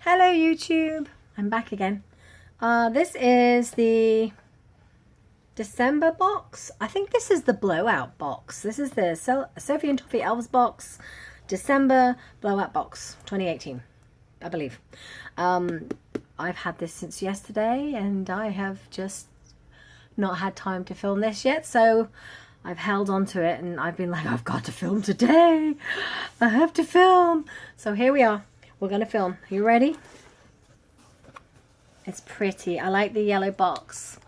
Hello YouTube, I'm back again. This is the December box. I think this is the blowout box. This is the Sophie and Toffee Elves box, December blowout box 2018, I believe. I've had this since yesterday and I have just not had time to film this yet, so I've held on to it and I've been like, I've got to film today. I have to film. So here we are. We're going to film. Are you ready? It's pretty. I like the yellow box.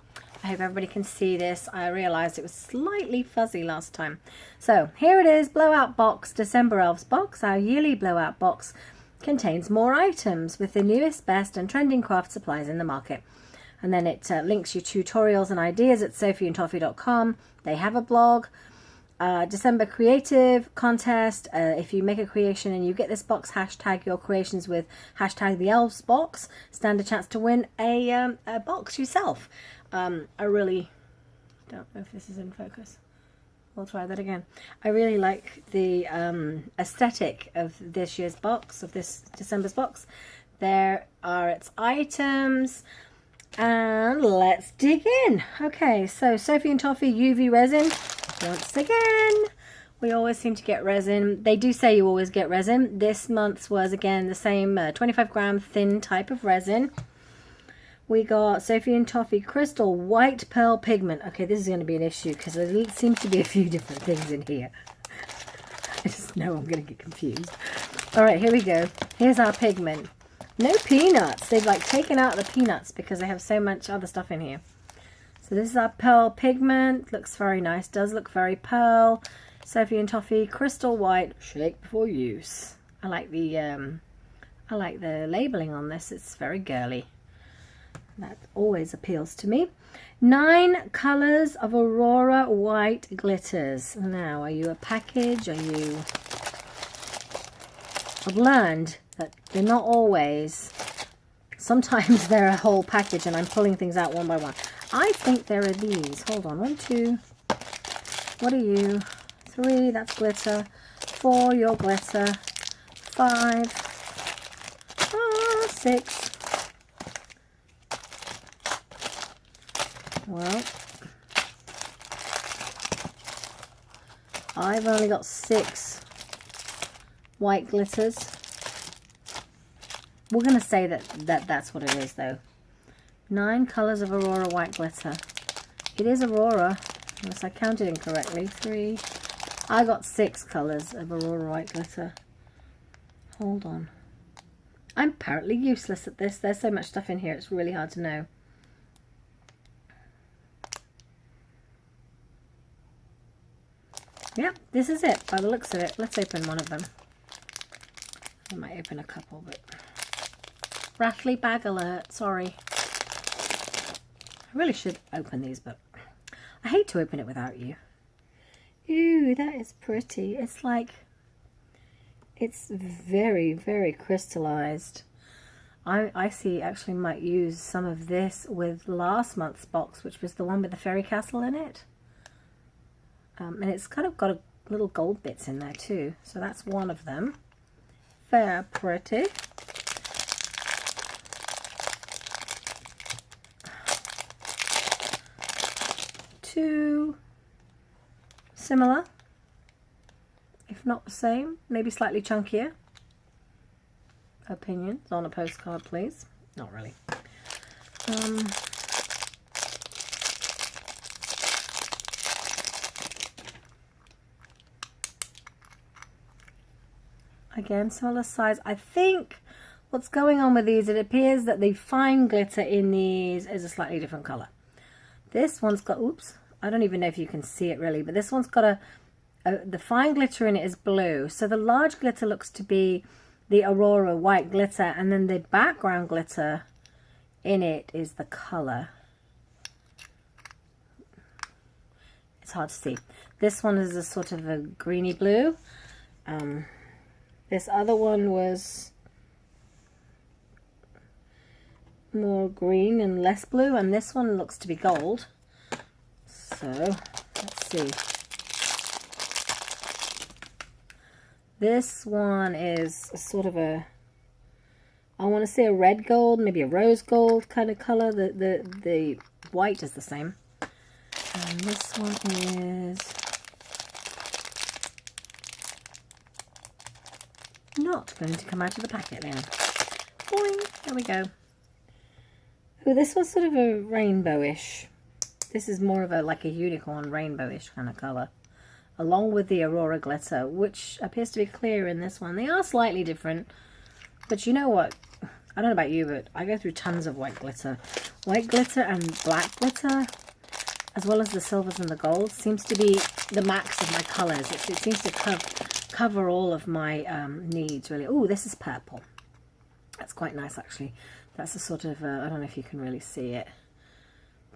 I hope everybody can see this. I realized it was slightly fuzzy last time. So here it is, blowout box, December Elves box. Our yearly blowout box contains more items with the newest, best and trending craft supplies in the market. And then it links you tutorials and ideas at sophieandtoffee.com. They have a blog. December creative contest. If you make a creation and you get this box, hashtag your creations with hashtag the elves box, stand a chance to win a box yourself. I really don't know if this is in focus. We'll try that again. I really like the aesthetic of this year's box, of this December's box. There are its items. And let's dig in. Okay, so Sophie and Toffee UV resin. Once again, we always seem to get resin. They do say you always get resin. This month's was again the same 25 gram thin type of resin. We got Sophie and Toffee crystal white pearl pigment. Okay, this is going to be an issue because there seems to be a few different things in here. I just know I'm going to get confused. All right, here we go. Here's our pigment. No peanuts. They've like taken out the peanuts because they have so much other stuff in here. So this is our pearl pigment. Looks very nice. Does look very pearl. Sophie and Toffee crystal white. Shake before use. I like the labeling on this. It's very girly. That always appeals to me. 9 colors of Aurora white glitters. Now, are you a package? Are you? I've learned that they're not always. Sometimes they're a whole package and I'm pulling things out one by one. I think there are these. Hold on. 1, 2. What are you? 3. That's glitter. 4. Your glitter. 5. 6. Well, I've only got 6 white glitters. We're going to say that's what it is, though. 9 colors of Aurora white glitter. It is Aurora, unless I counted incorrectly. 3. I got 6 colors of Aurora white glitter. Hold on. I'm apparently useless at this. There's so much stuff in here, it's really hard to know. Yep, this is it, by the looks of it. Let's open one of them. I might open a couple, but... Rattly bag alert, sorry. I really should open these, but I hate to open it without you. Ooh, that is pretty. It's like, it's very, very crystallized. I see actually might use some of this with last month's box, which was the one with the fairy castle in it. And it's kind of got little gold bits in there too. So that's one of them. Very pretty. 2 similar, if not the same, maybe slightly chunkier. Opinions on a postcard, please. Not really. Again, similar size. I think what's going on with these, it appears that the fine glitter in these is a slightly different color. This one's got, oops, I don't even know if you can see it really, but this one's got the fine glitter in it is blue. So the large glitter looks to be the Aurora white glitter, and then the background glitter in it is the color. It's hard to see. This one is a sort of a greeny blue. This other one was more green and less blue, and this one looks to be gold. So let's see. This one is a sort of a I want to say a red gold, maybe a rose gold kind of color. The white is the same. And this one is not going to come out of the packet now. Boing, there we go. Oh, this one's sort of a rainbowish. This is more of a like a unicorn rainbowish kind of color, along with the Aurora glitter, which appears to be clear in this one. They are slightly different, but you know what? I don't know about you, but I go through tons of white glitter. White glitter and black glitter, as well as the silvers and the golds, seems to be the max of my colors. It seems to cover all of my needs, really. Oh, this is purple. That's quite nice, actually. That's a sort of, I don't know if you can really see it,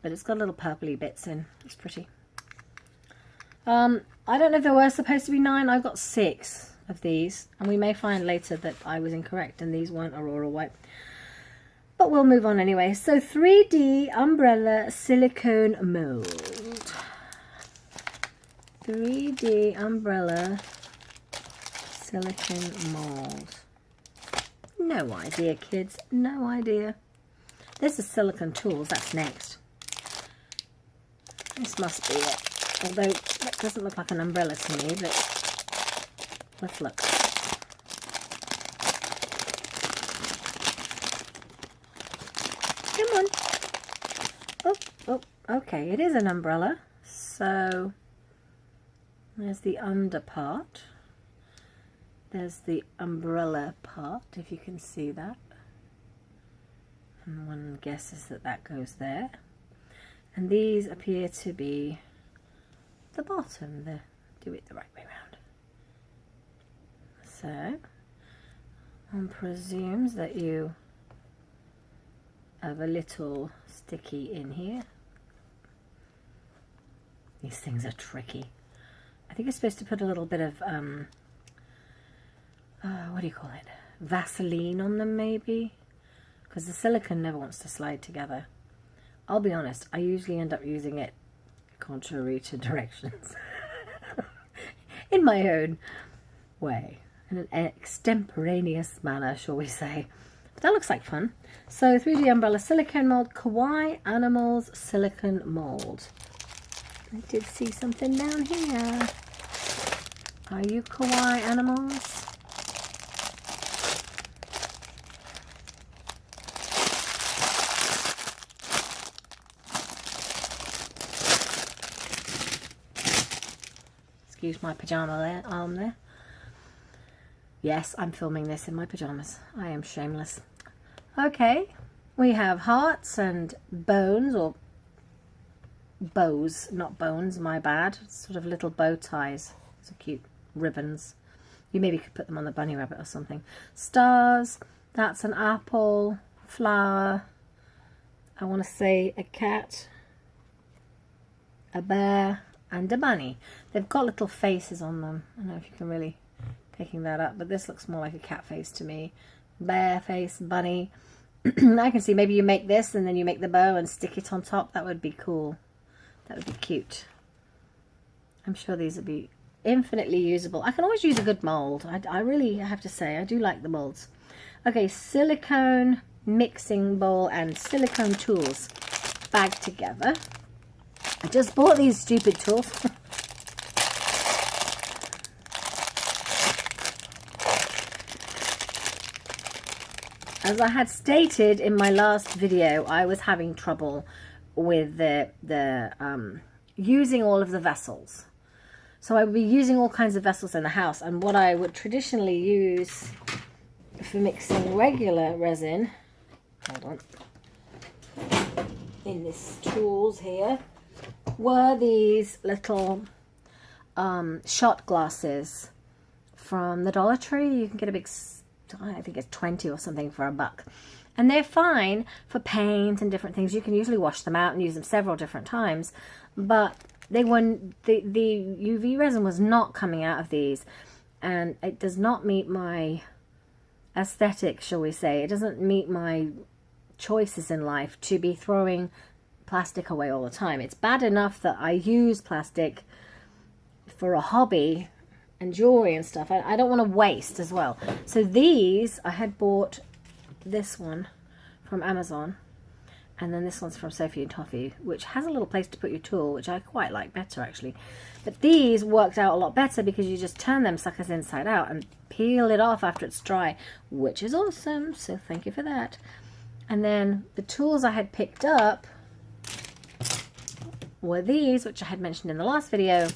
but it's got little purpley bits in. It's pretty. I don't know if there were supposed to be 9. I've got 6 of these, and we may find later that I was incorrect and these weren't Aurora white. But we'll move on anyway. So 3D umbrella silicone mold. 3D umbrella silicone mold. No idea, kids. No idea. This is silicone tools. That's next. This must be it. Although that doesn't look like an umbrella to me, but let's look. Come on. Oh, okay. It is an umbrella. So there's the under part. There's the umbrella part, if you can see that. And one guesses that that goes there. And these appear to be the bottom. Do it the right way around. So one presumes that you have a little sticky in here. These things are tricky. I think you're supposed to put a little bit of what do you call it? Vaseline on them, maybe, because the silicone never wants to slide together. I'll be honest, I usually end up using it contrary to directions in my own way, in an extemporaneous manner, shall we say. But that looks like fun. So 3D umbrella silicone mold, Kawaii animals silicone mold. I did see something down here. Are you Kawaii animals? Excuse my pajama arm there. Yes, I'm filming this in my pajamas. I am shameless. Okay, we have hearts and bones, or bows, not bones, my bad. Sort of little bow ties. So cute. Ribbons. You maybe could put them on the bunny rabbit or something. Stars. That's an apple. Flower. I want to say a cat. A bear. And a bunny. They've got little faces on them. I don't know if you can really picking that up, but this looks more like a cat face to me. Bear face, bunny. I can see maybe you make this and then you make the bow and stick it on top. That would be cool. That would be cute. I'm sure these would be infinitely usable. I can always use a good mold. I really have to say, I do like the molds. Okay, silicone mixing bowl and silicone tools bagged together. I just bought these stupid tools. As I had stated in my last video, I was having trouble with using all of the vessels. So I would be using all kinds of vessels in the house, and what I would traditionally use for mixing regular resin, hold on, in this tools here, were these little shot glasses from the Dollar Tree. You can get a big, I think it's 20 or something for $1. And they're fine for paint and different things. You can usually wash them out and use them several different times. But they weren't, the UV resin was not coming out of these. And it does not meet my aesthetic, shall we say. It doesn't meet my choices in life to be throwing plastic away all the time. It's bad enough that I use plastic for a hobby and jewelry and stuff. I don't want to waste as well. So these I had bought this one from Amazon, and then this one's from Sophie and Toffee, which has a little place to put your tool, which I quite like better actually. But these worked out a lot better because you just turn them suckers inside out and peel it off after it's dry, which is awesome, so thank you for that. And then the tools I had picked up were these, which I had mentioned in the last video.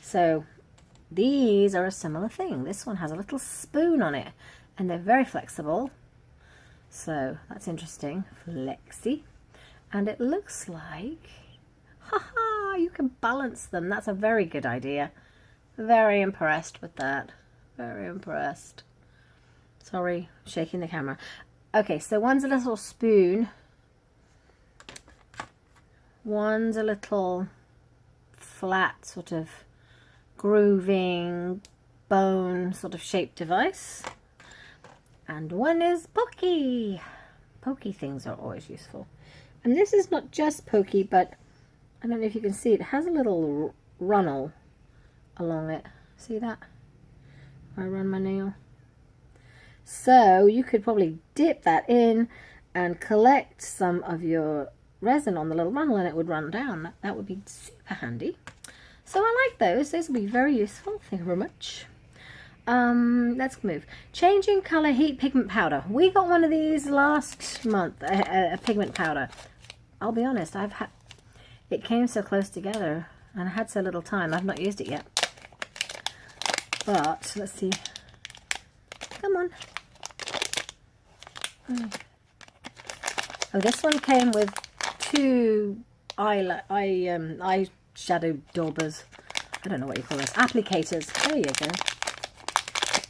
So these are a similar thing. This one has a little spoon on it, and they're very flexible. So that's interesting, flexy. And it looks like, haha, you can balance them. That's a very good idea. Very impressed with that. Very impressed. Sorry, shaking the camera. Okay, so one's a little spoon. One's a little flat sort of grooving bone sort of shaped device. And one is pokey. Pokey things are always useful. And this is not just pokey, but I don't know if you can see, it has a little runnel along it. See that? I run my nail. So you could probably dip that in and collect some of your resin on the little runnel and it would run down. That would be super handy. So I like those. Those will be very useful. Thank you very much. Let's move. Changing color heat pigment powder. We got one of these last month, a pigment powder. I'll be honest, it came so close together and I had so little time. I've not used it yet. But let's see. Come on. Oh, this one came with two eyeshadow daubers. I don't know what you call this. Applicators. There you go.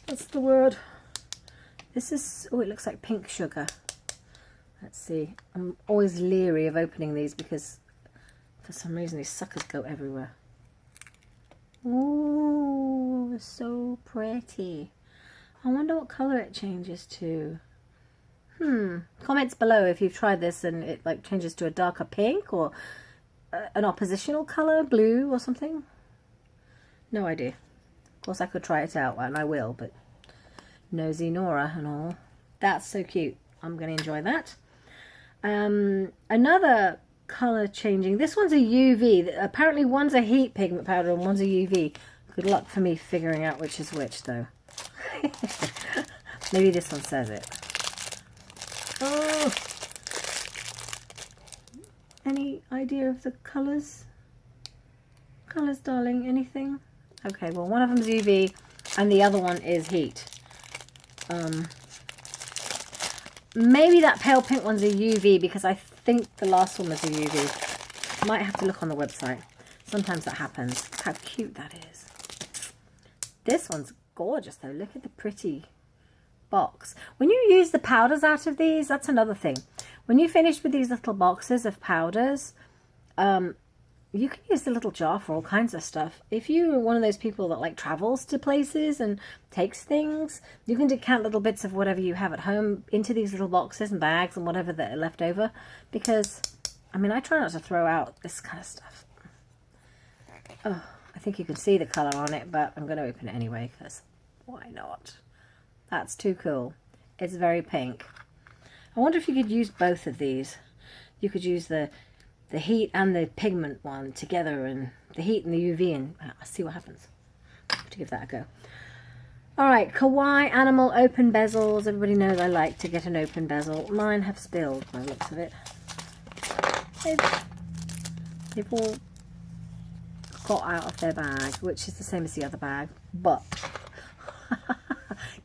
That's the word. This is, oh, it looks like pink sugar. Let's see. I'm always leery of opening these because for some reason these suckers go everywhere. Oh, it's so pretty. I wonder what colour it changes to. Comments below if you've tried this and it like changes to a darker pink or an oppositional colour, blue or something. No idea. Of course I could try it out and I will, but nosy Nora and all. That's so cute. I'm going to enjoy that. Another colour changing. This one's a UV. Apparently one's a heat pigment powder and one's a UV. Good luck for me figuring out which is which though. Maybe this one says it. Oh! Any idea of the colours? Colours, darling? Anything? Okay, well one of them's UV and the other one is heat. Maybe that pale pink one's a UV because I think the last one was a UV. Might have to look on the website. Sometimes that happens. Look how cute that is. This one's gorgeous though. Look at the pretty box. When you use the powders out of these, that's another thing. When you finish with these little boxes of powders, you can use the little jar for all kinds of stuff. If you're one of those people that like travels to places and takes things, you can decant little bits of whatever you have at home into these little boxes and bags and whatever that are left over. Because, I mean, I try not to throw out this kind of stuff. Oh, I think you can see the colour on it, but I'm going to open it anyway because why not? That's too cool. It's very pink. I wonder if you could use both of these. You could use the heat and the pigment one together, and the heat and the UV, and I'll see what happens. To give that a go. Alright, Kawaii animal open bezels. Everybody knows I like to get an open bezel. Mine have spilled by the looks of it. They've all got out of their bag, which is the same as the other bag. But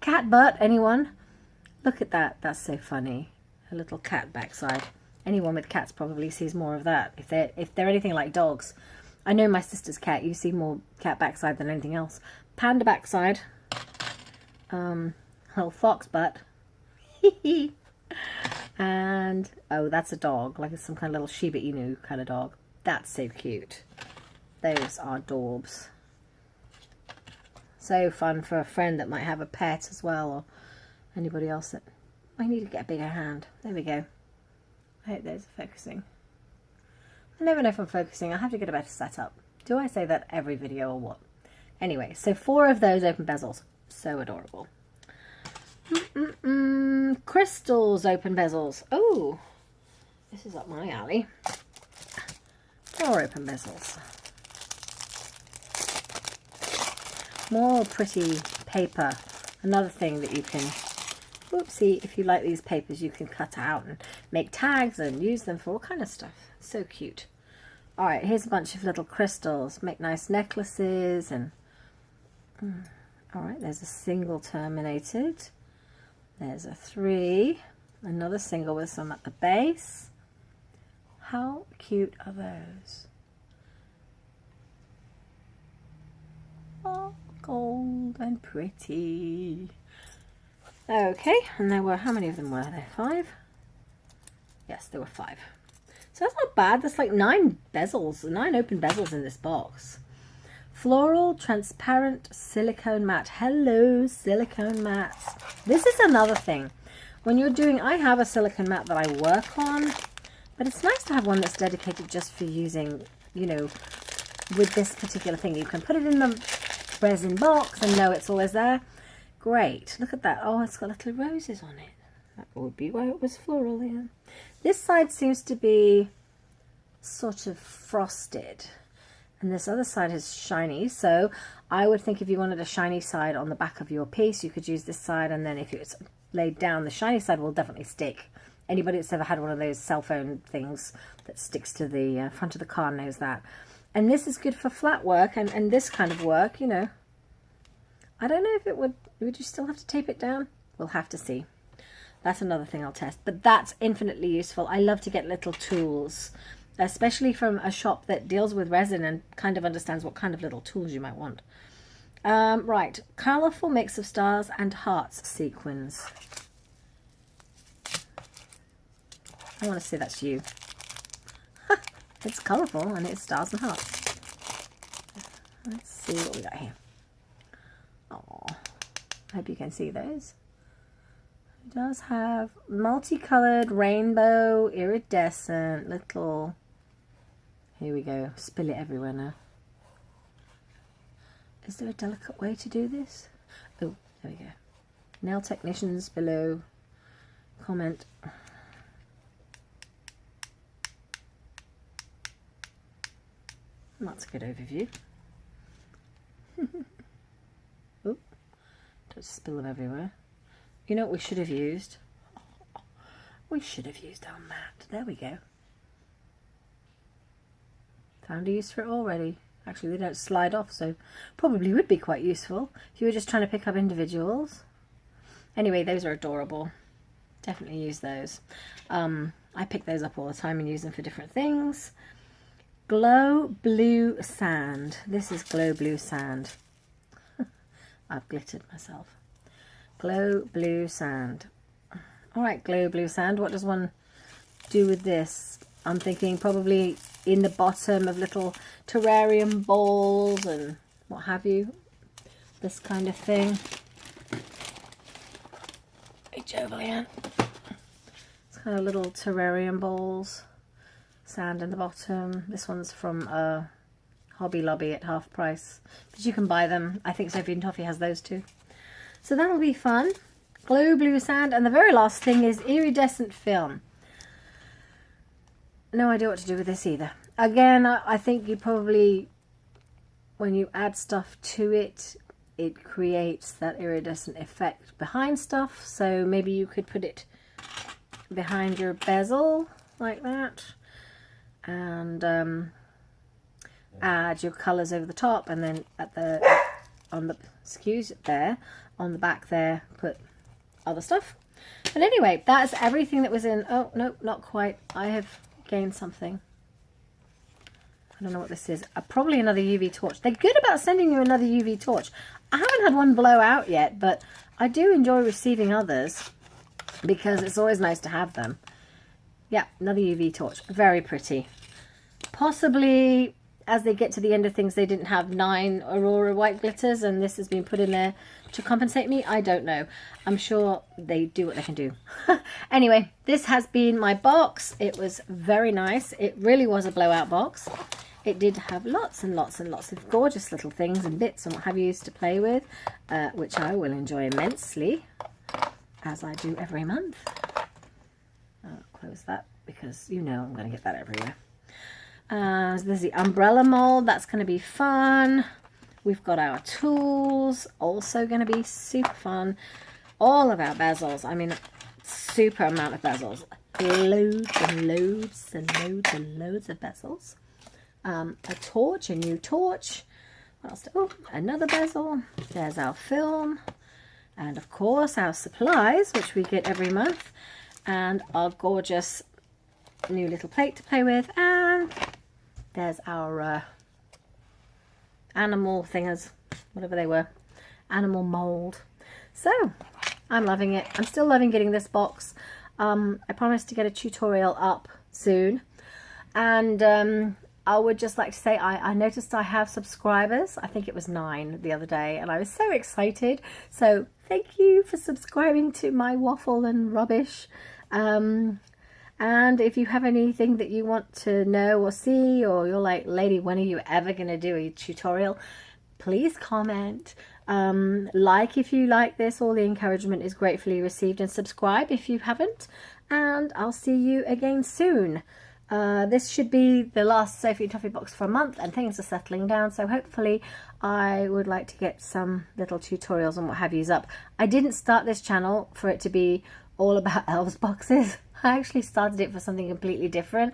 cat butt, anyone? Look at that. That's so funny. A little cat backside. Anyone with cats probably sees more of that. If they're anything like dogs. I know my sister's cat. You see more cat backside than anything else. Panda backside. Little fox butt. And oh, that's a dog. Like it's some kind of little Shiba Inu kind of dog. That's so cute. Those are daubs. So fun for a friend that might have a pet as well, or anybody else that I need to get a bigger hand. There we go. I hope those are focusing. I never know if I'm focusing. I have to get a better setup. Do I say that every video or what? Anyway, so 4 of those open bezels. So adorable. Crystals open bezels. Oh, this is up my alley. More open bezels. More pretty paper. Another thing that you can, whoopsie, if you like these papers, you can cut out and make tags and use them for all kind of stuff. So cute. All right, here's a bunch of little crystals. Make nice necklaces and... all right, there's a single terminated. There's a 3. Another single with some at the base. How cute are those? Oh, gold and pretty. Okay, and there were, how many of them were there? 5? Yes, there were 5. So that's not bad. That's like 9 bezels, 9 open bezels in this box. Floral, transparent, silicone matte. Hello, silicone mattes. This is another thing. When you're doing, I have a silicone matte that I work on, but it's nice to have one that's dedicated just for using, you know, with this particular thing. You can put it in the resin box and know it's always there. Great. Look at that. Oh, it's got little roses on it. That would be why it was floral, yeah. This side seems to be sort of frosted. And this other side is shiny, so I would think if you wanted a shiny side on the back of your piece, you could use this side, and then if it's laid down, the shiny side will definitely stick. Anybody that's ever had one of those cell phone things that sticks to the front of the car knows that. And this is good for flat work and this kind of work, you know. I don't know if it would you still have to tape it down? We'll have to see. That's another thing I'll test, but that's infinitely useful. I love to get little tools, especially from a shop that deals with resin and kind of understands what kind of little tools you might want. Right, colourful mix of stars and hearts sequins. I want to say that's you. It's colourful and it's stars and hearts. Let's see what we got here. Oh, I hope you can see those. It does have multicoloured rainbow iridescent little... Here we go. Spill it everywhere now. Is there a delicate way to do this? Oh, there we go. Nail technicians below. Comment. That's a good overview. Oh, don't spill them everywhere. You know what we should have used? We should have used our mat. There we go. Found a use for it already. Actually, they don't slide off, so probably would be quite useful if you were just trying to pick up individuals. Anyway, those are adorable. Definitely use those. I pick those up all the time and use them for different things. Glow blue sand. This is glow blue sand. I've glittered myself. Glow blue sand. All right, glow blue sand. What does one do with this? I'm thinking probably in the bottom of little terrarium bowls and what have you. This kind of thing. Hey, Jovian. It's kind of little terrarium bowls. Sand in the bottom. This one's from Hobby Lobby at half price, but you can buy them. I think Sophie and Toffee has those too. So that'll be fun. Glow blue sand, and the very last thing is iridescent film. No idea what to do with this either. Again, I think you probably, when you add stuff to it, it creates that iridescent effect behind stuff. So maybe you could put it behind your bezel like that, and add your colours over the top, and then at the on the back there put other stuff. But anyway, that's everything that was in. Oh no, not quite. I have gained something. I don't know what this is. Probably another UV torch. They're good about sending you another UV torch. I haven't had one blow out yet, but I do enjoy receiving others because it's always nice to have them. Yeah, another UV torch. Very pretty. Possibly as they get to the end of things, they didn't have 9 Aurora white glitters and this has been put in there to compensate me. I don't know. I'm sure they do what they can do. Anyway, this has been my box. It was very nice. It really was a blowout box. It did have lots and lots and lots of gorgeous little things and bits and what have you to play with, which I will enjoy immensely. as I do every month. I'll close that because you know I'm going to get that everywhere. So there's the umbrella mold. That's going to be fun. We've got our tools, also going to be super fun. All of our bezels. I mean, super amount of bezels. Loads and loads and loads and loads of bezels. A torch, a new torch. What else? Oh, another bezel. There's our film. And of course our supplies, which we get every month. And our gorgeous new little plate to play with. And there's our animal thingers, whatever they were. Animal mold. So, I'm loving it. I'm still loving getting this box. I promised to get a tutorial up soon. And I would just like to say I noticed I have subscribers. I think it was 9 the other day, and I was so excited. So thank you for subscribing to my waffle and rubbish. And if you have anything that you want to know or see, or you're like, lady, when are you ever going to do a tutorial? Please comment. Like if you like this. All the encouragement is gratefully received, and subscribe if you haven't. And I'll see you again soon. This should be the last Sophie and Toffee box for a month, and things are settling down, so hopefully I would like to get some little tutorials and what have yous up. I didn't start this channel for it to be all about elves boxes. I actually started it for something completely different,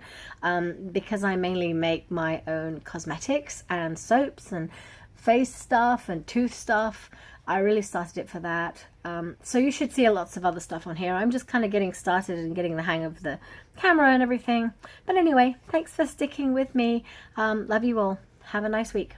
because I mainly make my own cosmetics and soaps and face stuff and tooth stuff. I really started it for that. So you should see lots of other stuff on here. I'm just kind of getting started and getting the hang of the camera and everything. But anyway, thanks for sticking with me. Love you all. Have a nice week.